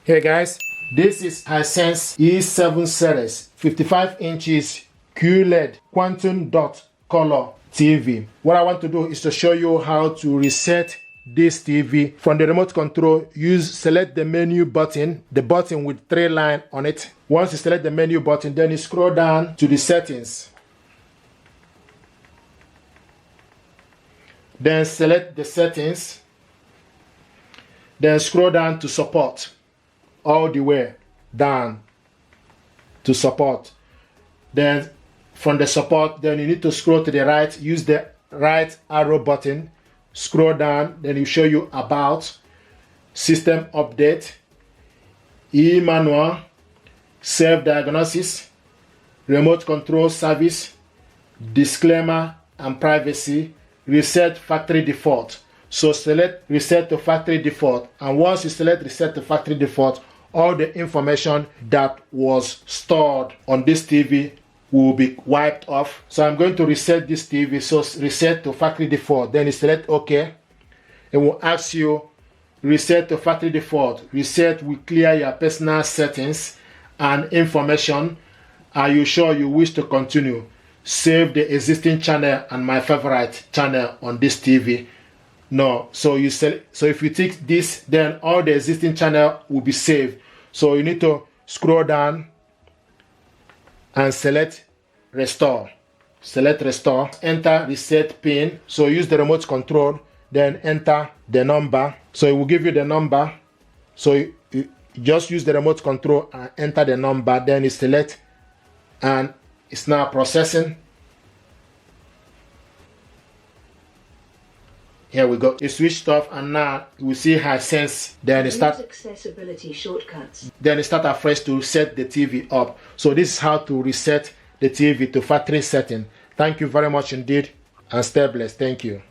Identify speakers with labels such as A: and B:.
A: Hey guys, this is Hisense E7 series 55 inches QLED quantum dot color TV. What I want to do is to show you how to reset this TV from the remote control. Select the menu button, the button with 3 lines on it. Once you select the menu button, then you scroll down to the settings. Then select the settings. Then scroll down to support. All the way down to support. Then from the support, then you need to scroll to the right. Use the right arrow button. Scroll down, then it will show you about, system update, e-manual, self-diagnosis, remote control service, disclaimer and privacy, reset factory default. So select reset to factory default, and once you select reset to factory default, all the information that was stored on this TV will be wiped off. So I'm going to reset this TV. So reset to factory default. Then you select OK. It will ask you reset to factory default. Reset will clear your personal settings and information. Are you sure you wish to continue? Save the existing channel and my favorite channel on this TV. No. So you select. So if you tick this, then all the existing channel will be saved. So you need to scroll down and select restore. Select restore. Enter reset pin. So use the remote control. Then enter the number. So it will give you the number. So you just use the remote control and enter the number. Then you select, and it's now processing. Here we go. It switched off, and now we see Hisense. Then it start
B: accessibility shortcuts.
A: Then it start afresh to set the TV up. So this is how to reset the TV to factory setting. Thank you very much indeed, and stay blessed. Thank you.